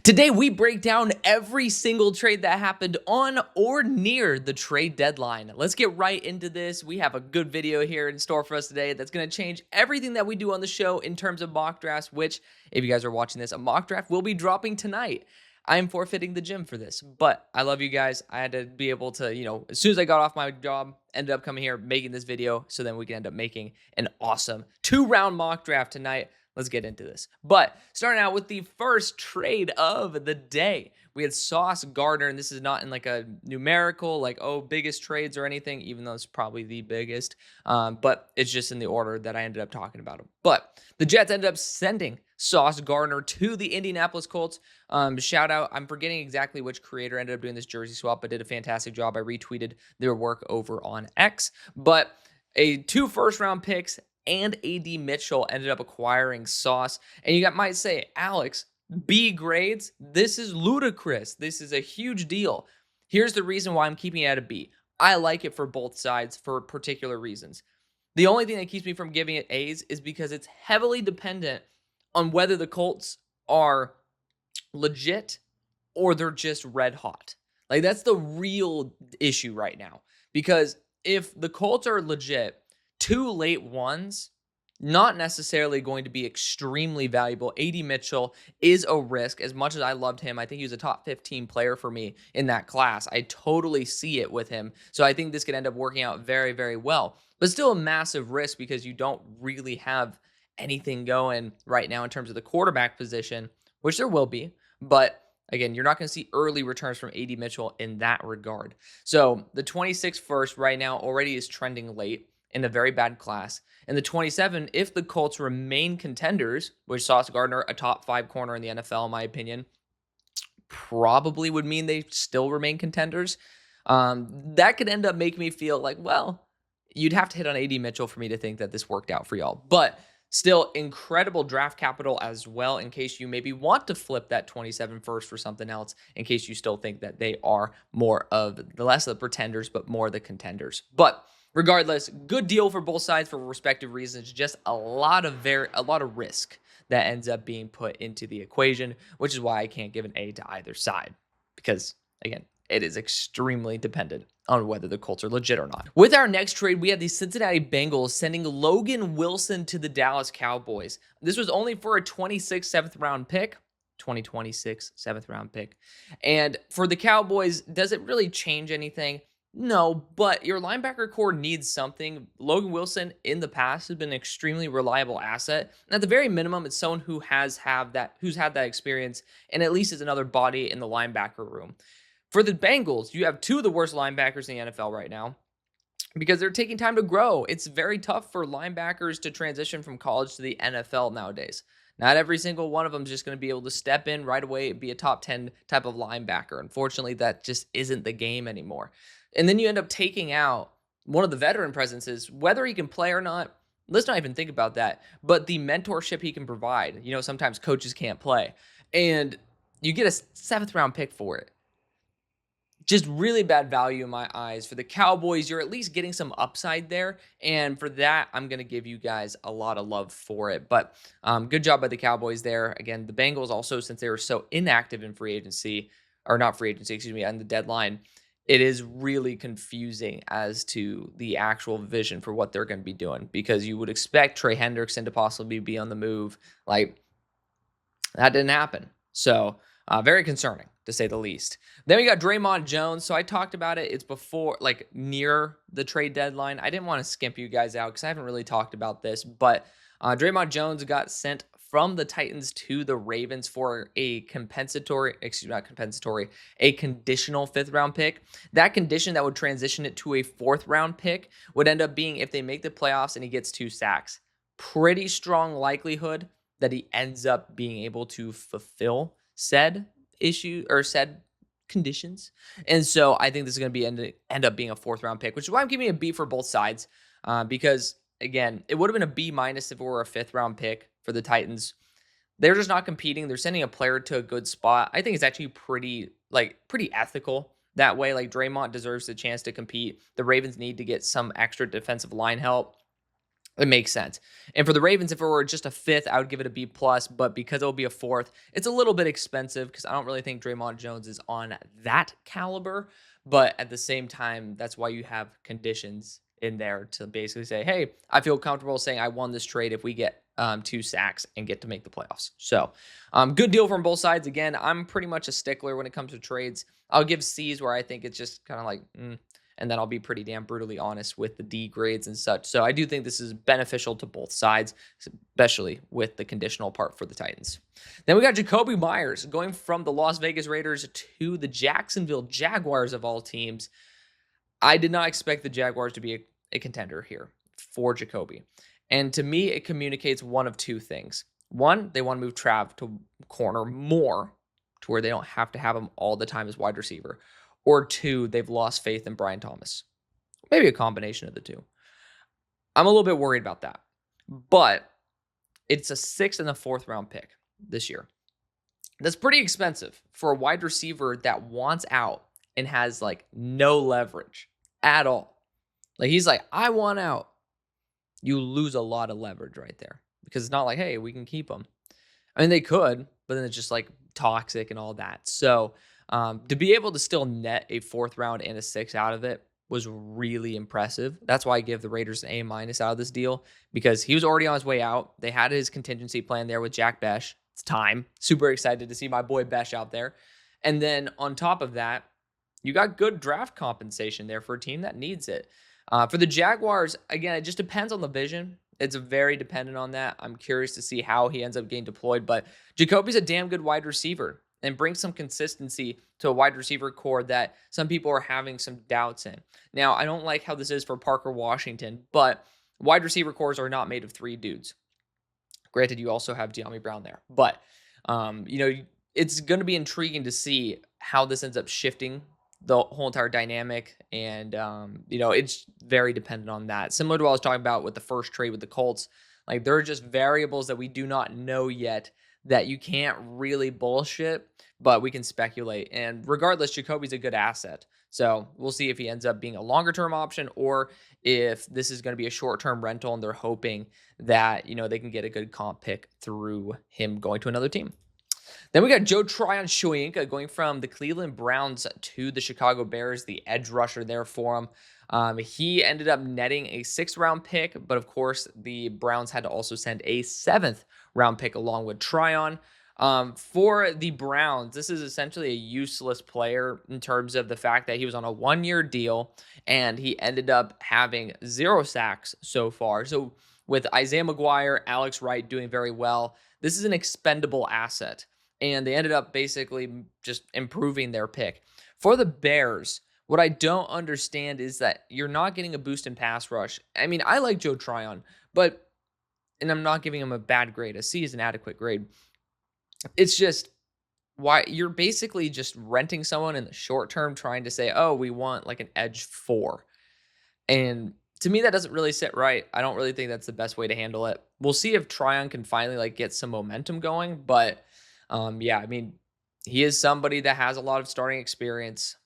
Today, we break down every single trade that happened on or near the trade deadline. Let's get right into this. We have a good video here in store for us today that's going to change everything that we do on the show in terms of mock drafts, which, if you guys are watching this, a mock draft will be dropping tonight. I am forfeiting the gym for this, but I love you guys. I had to be able to, as soon as I got off my job, ended up coming here, making this video, so then we can end up making an awesome 2-round mock draft tonight. Let's get into this. But starting out with the first trade of the day, we had Sauce Gardner, and this is not in like a numerical, biggest trades or anything, even though it's probably the biggest. But it's just in the order that I ended up talking about them. But the Jets ended up sending Sauce Gardner to the Indianapolis Colts. Shout out, I'm forgetting exactly which creator ended up doing this jersey swap, but did a fantastic job. I retweeted their work over on X. But 2 first-round picks and AD Mitchell ended up acquiring Sauce. And you might say, Alex, B grades? This is ludicrous. This is a huge deal. Here's the reason why I'm keeping it at a B. I like it for both sides for particular reasons. The only thing that keeps me from giving it A's is because it's heavily dependent on whether the Colts are legit or they're just red hot. Like, that's the real issue right now. Because if the Colts are legit, 2 late ones, not necessarily going to be extremely valuable. AD Mitchell is a risk. As much as I loved him, I think he was a top 15 player for me in that class. I totally see it with him. So I think this could end up working out very, very well. But still a massive risk because you don't really have anything going right now in terms of the quarterback position, which there will be. But again, you're not going to see early returns from AD Mitchell in that regard. So the 26th first right now already is trending late in a very bad class. And the 27, if the Colts remain contenders, which Sauce Gardner, a top 5 corner in the NFL, in my opinion, probably would mean they still remain contenders. That could end up making me feel like, well, you'd have to hit on AD Mitchell for me to think that this worked out for y'all. But still, incredible draft capital as well, in case you maybe want to flip that 27 first for something else, in case you still think that they are more of the less of the pretenders, but more the contenders. But regardless, good deal for both sides for respective reasons. Just a lot of risk that ends up being put into the equation, which is why I can't give an A to either side. Because, again, it is extremely dependent on whether the Colts are legit or not. With our next trade, we have the Cincinnati Bengals sending Logan Wilson to the Dallas Cowboys. This was only for a 26th 7th round pick. 2026 7th round pick. And for the Cowboys, does it really change anything? No, but your linebacker core needs something. Logan Wilson in the past has been an extremely reliable asset. And at the very minimum, it's someone who's had that experience and at least is another body in the linebacker room. For the Bengals, you have 2 of the worst linebackers in the NFL right now because they're taking time to grow. It's very tough for linebackers to transition from college to the NFL nowadays. Not every single one of them is just going to be able to step in right away and be a top 10 type of linebacker. Unfortunately, that just isn't the game anymore. And then you end up taking out one of the veteran presences, whether he can play or not. Let's not even think about that. But the mentorship he can provide. Sometimes coaches can't play. And you get a 7th round pick for it. Just really bad value in my eyes. For the Cowboys, you're at least getting some upside there. And for that, I'm going to give you guys a lot of love for it. But good job by the Cowboys there. Again, the Bengals also, since they were so inactive in free agency, or not free agency, excuse me, on the deadline, it is really confusing as to the actual vision for what they're going to be doing, because you would expect Trey Hendrickson to possibly be on the move. Like, that didn't happen. So very concerning, to say the least. Then we got Dre'Mont Jones. So I talked about it. It's before, near the trade deadline. I didn't want to skimp you guys out because I haven't really talked about this, but Dre'Mont Jones got sent from the Titans to the Ravens for a conditional 5th round pick. That condition that would transition it to a 4th round pick would end up being if they make the playoffs and he gets 2 sacks. Pretty strong likelihood that he ends up being able to fulfill said issue or said conditions. And so I think this is going to end up being a 4th round pick, which is why I'm giving a B for both sides. Because again, it would have been a B- if it were a 5th round pick for the Titans. They're just not competing. They're sending a player to a good spot. I think it's actually pretty ethical that way. Like, Dre'Mont deserves the chance to compete. The Ravens need to get some extra defensive line help. It makes sense. And for the Ravens, if it were just a fifth, I would give it a B plus. But because it'll be a fourth, it's a little bit expensive because I don't really think Dre'mont Jones is on that caliber. But at the same time, that's why you have conditions in there to basically say, hey, I feel comfortable saying I won this trade if we get 2 sacks and get to make the playoffs. So good deal from both sides. Again, I'm pretty much a stickler when it comes to trades. I'll give C's where I think it's just kind of like, and then I'll be pretty damn brutally honest with the D grades and such. So I do think this is beneficial to both sides, especially with the conditional part for the Titans. Then we got Jakobi Meyers going from the Las Vegas Raiders to the Jacksonville Jaguars of all teams. I did not expect the Jaguars to be a contender here for Jakobi. And to me, it communicates one of two things. One, they want to move Trav to corner more to where they don't have to have him all the time as wide receiver. Or two, they've lost faith in Brian Thomas. Maybe a combination of the two. I'm a little bit worried about that. But it's a 6th and a 4th round pick this year. That's pretty expensive for a wide receiver that wants out and has like no leverage at all. Like he's like, I want out. You lose a lot of leverage right there because it's not like, hey, we can keep him. I mean, they could, but then it's just like toxic and all that. So to be able to still net a 4th round and a 6 out of it was really impressive. That's why I give the Raiders an A- out of this deal because he was already on his way out. They had his contingency plan there with Jack Besh. It's time. Super excited to see my boy Besh out there. And then on top of that, you got good draft compensation there for a team that needs it. For the Jaguars, again, it just depends on the vision. It's very dependent on that. I'm curious to see how he ends up getting deployed, but Jakobi's a damn good wide receiver and brings some consistency to a wide receiver core that some people are having some doubts in. Now, I don't like how this is for Parker Washington, but wide receiver cores are not made of 3 dudes. Granted, you also have De'Ami Brown there, but it's going to be intriguing to see how this ends up shifting the whole entire dynamic. And, it's very dependent on that. Similar to what I was talking about with the first trade with the Colts. Like, there are just variables that we do not know yet that you can't really bullshit, but we can speculate. And regardless, Jakobi's a good asset. So we'll see if he ends up being a longer-term option or if this is going to be a short-term rental and they're hoping that, they can get a good comp pick through him going to another team. Then we got Tryon-Shoyinka going from the Cleveland Browns to the Chicago Bears, the edge rusher there for him. He ended up netting a 6th round pick, but of course the Browns had to also send a 7th round pick along with Tryon. For the Browns, this is essentially a useless player in terms of the fact that he was on a 1-year deal and he ended up having 0 sacks so far. So with Isaiah McGuire, Alex Wright doing very well, this is an expendable asset. And they ended up basically just improving their pick. For the Bears, what I don't understand is that you're not getting a boost in pass rush. I mean, I like Joe Tryon, and I'm not giving him a bad grade. A C is an adequate grade. It's just why you're basically just renting someone in the short term trying to say, oh, we want like an edge 4. And to me, that doesn't really sit right. I don't really think that's the best way to handle it. We'll see if Tryon can finally get some momentum going, but I mean, he is somebody that has a lot of starting experience.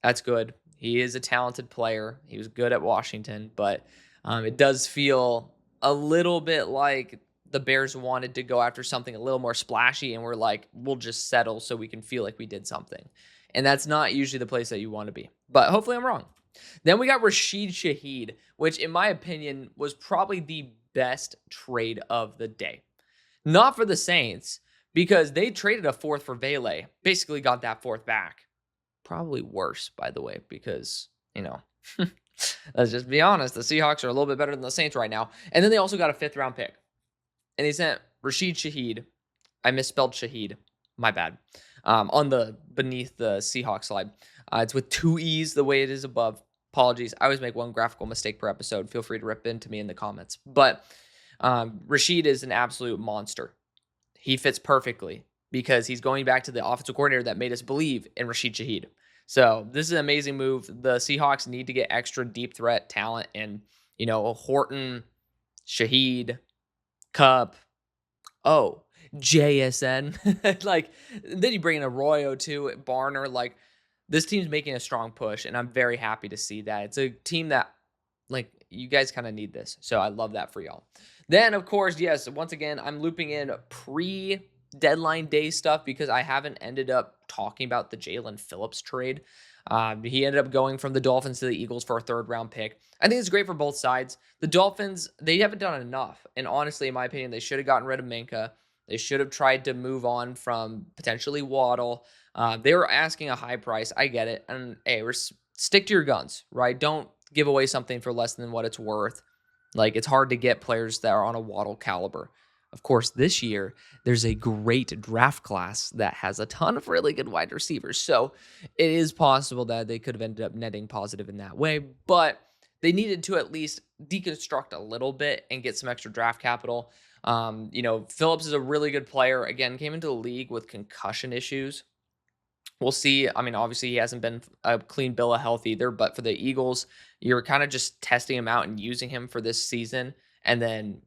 That's good. He is a talented player. He was good at Washington, but it does feel a little bit like the Bears wanted to go after something a little more splashy, and we're like, we'll just settle so we can feel like we did something. And that's not usually the place that you want to be. But hopefully I'm wrong. Then we got Rashid Shaheed, which in my opinion was probably the best trade of the day. Not for the Saints, because they traded a 4th for Vele, basically got that 4th back. Probably worse, by the way, because, let's just be honest, the Seahawks are a little bit better than the Saints right now. And then they also got a 5th round pick. And they sent Rashid Shaheed. I misspelled Shaheed. My bad. On the beneath the Seahawks slide. It's with 2 E's the way it is above. Apologies. I always make one graphical mistake per episode. Feel free to rip into me in the comments. But Rashid is an absolute monster. He fits perfectly because he's going back to the offensive coordinator that made us believe in Rashid Shaheed. So this is an amazing move. The Seahawks need to get extra deep threat talent and, Horton, Shaheed, Cup, JSN. Then you bring in Arroyo too, Barner. This team's making a strong push, and I'm very happy to see that. It's a team that, you guys kind of need this. So I love that for y'all. Then, of course, yes, once again, I'm looping in pre-deadline day stuff because I haven't ended up talking about the Jaelan Phillips trade. He ended up going from the Dolphins to the Eagles for a third-round pick. I think it's great for both sides. The Dolphins, they haven't done enough. And honestly, in my opinion, they should have gotten rid of Minka. They should have tried to move on from potentially Waddle. They were asking a high price. I get it. And hey, stick to your guns, right? Don't give away something for less than what it's worth. Like, it's hard to get players that are on a Waddle caliber. Of course, this year, there's a great draft class that has a ton of really good wide receivers. So it is possible that they could have ended up netting positive in that way, but they needed to at least deconstruct a little bit and get some extra draft capital. Phillips is a really good player. Again, came into the league with concussion issues. We'll see. I mean, obviously, he hasn't been a clean bill of health either, but for the Eagles, you're kind of just testing him out and using him for this season, and then,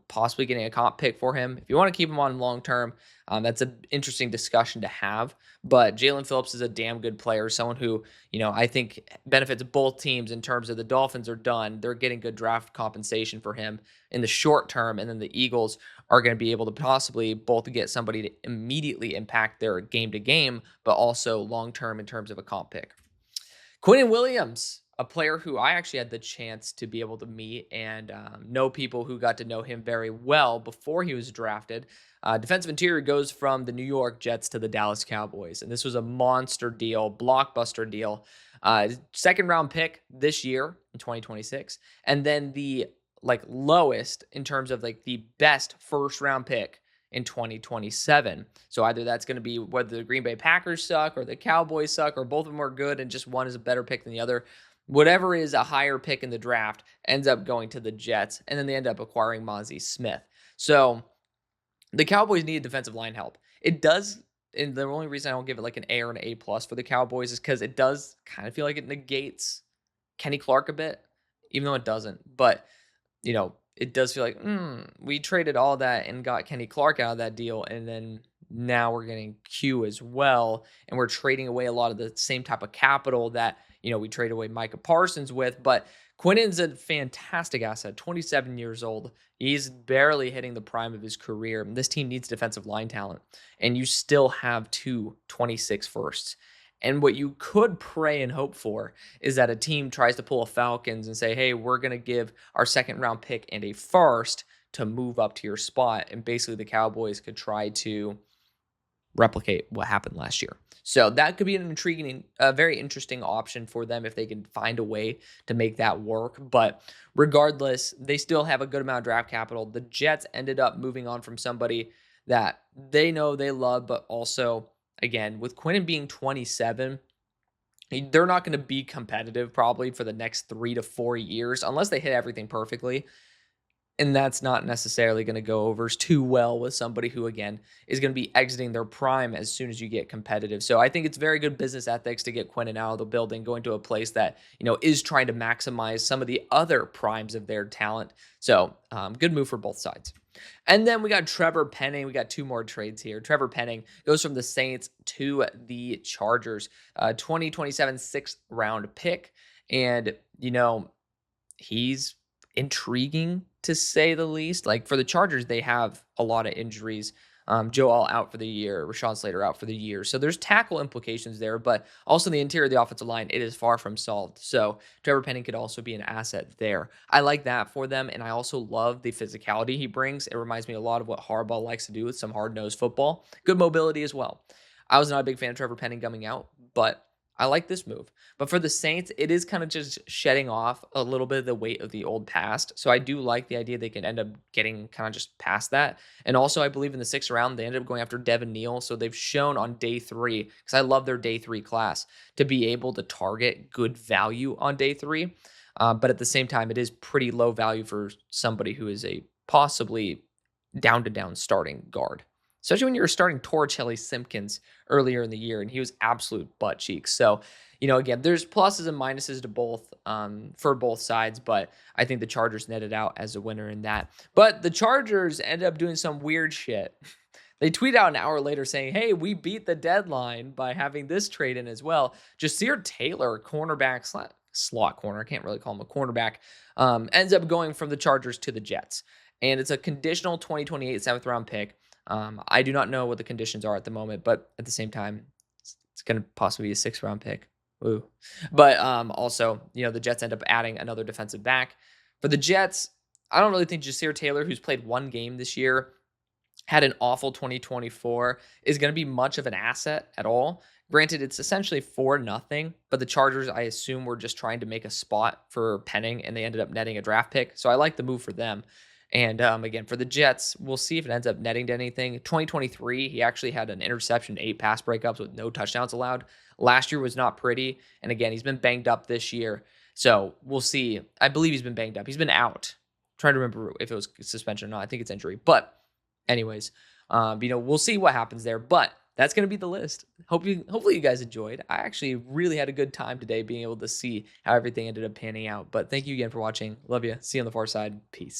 possibly getting a comp pick for him. If you want to keep him on long term, that's an interesting discussion to have. But Jaelan Phillips is a damn good player, someone who, I think benefits both teams in terms of the Dolphins are done. They're getting good draft compensation for him in the short term, and then the Eagles are going to be able to possibly both get somebody to immediately impact their game to game, but also long term in terms of a comp pick. Quinnen Williams, a player who I actually had the chance to be able to meet and know people who got to know him very well before he was drafted. Defensive interior goes from the New York Jets to the Dallas Cowboys, and this was a monster deal, blockbuster deal. Second round pick this year in 2026, and then the lowest in terms of the best first round pick in 2027. So either that's going to be whether the Green Bay Packers suck or the Cowboys suck or both of them are good and just one is a better pick than the other. Whatever is a higher pick in the draft ends up going to the Jets, and then they end up acquiring Mozzie Smith. So the Cowboys need defensive line help. It does, and the only reason I don't give it an A or an A+ for the Cowboys is because it does kind of feel like it negates Kenny Clark a bit, even though it doesn't. But it does feel like, we traded all that and got Kenny Clark out of that deal, and then now we're getting Q as well, and we're trading away a lot of the same type of capital that, we traded away Micah Parsons with. But Quinnen's a fantastic asset, 27 years old. He's barely hitting the prime of his career. This team needs defensive line talent, and you still have 26 firsts. And what you could pray and hope for is that a team tries to pull a Falcons and say, hey, we're going to give our second round pick and a first to move up to your spot. And basically the Cowboys could try to replicate what happened last year. So that could be an intriguing, very interesting option for them if they can find a way to make that work. But regardless, they still have a good amount of draft capital. The Jets ended up moving on from somebody that they know they love, but also, again, with Quinnen being 27, they're not going to be competitive probably for the next 3 to 4 years unless they hit everything perfectly. And that's not necessarily going to go over too well with somebody who, again, is going to be exiting their prime as soon as you get competitive. So I think it's very good business ethics to get Quinnen out of the building, going to a place that, is trying to maximize some of the other primes of their talent. So good move for both sides. And then we got Trevor Penning. We got 2 more trades here. Trevor Penning goes from the Saints to the Chargers, 2027 6th round pick. And, he's intriguing to say the least. For the Chargers, they have a lot of injuries. Joel out for the year, Rashawn Slater out for the year. So there's tackle implications there, but also the interior of the offensive line, it is far from solved. So Trevor Penning could also be an asset there. I like that for them, and I also love the physicality he brings. It reminds me a lot of what Harbaugh likes to do with some hard-nosed football. Good mobility as well. I was not a big fan of Trevor Penning coming out, but I like this move. But for the Saints, it is kind of just shedding off a little bit of the weight of the old past. So I do like the idea they can end up getting kind of just past that. And also, I believe in the 6th round, they ended up going after Devin Neal. So they've shown on day 3, because I love their day 3 class, to be able to target good value on day 3. But at the same time, it is pretty low value for somebody who is a possibly down-to-down starting guard. Especially when you were starting Torricelli Simpkins earlier in the year, and he was absolute butt cheeks. So, again, there's pluses and minuses to both for both sides, but I think the Chargers netted out as a winner in that. But the Chargers ended up doing some weird shit. They tweet out an hour later saying, hey, we beat the deadline by having this trade in as well. Jasir Taylor, cornerback slot corner. I can't really call him a cornerback. Ends up going from the Chargers to the Jets. And it's a conditional 2028 seventh round pick. I do not know what the conditions are at the moment, but at the same time, it's going to possibly be a sixth round pick. Ooh. But also, the Jets end up adding another defensive back. For the Jets, I don't really think Jasir Taylor, who's played one game this year, had an awful 2024, is going to be much of an asset at all. Granted, it's essentially 4-0, but the Chargers, I assume, were just trying to make a spot for Penning, and they ended up netting a draft pick. So I like the move for them. And again, for the Jets, we'll see if it ends up netting to anything. 2023, he actually had an interception, 8 pass breakups with no touchdowns allowed. Last year was not pretty. And again, he's been banged up this year. So we'll see. I believe he's been banged up. He's been out. I'm trying to remember if it was suspension or not. I think it's injury. But anyways, we'll see what happens there. But that's going to be the list. Hopefully you guys enjoyed. I actually really had a good time today being able to see how everything ended up panning out. But thank you again for watching. Love you. See you on the far side. Peace.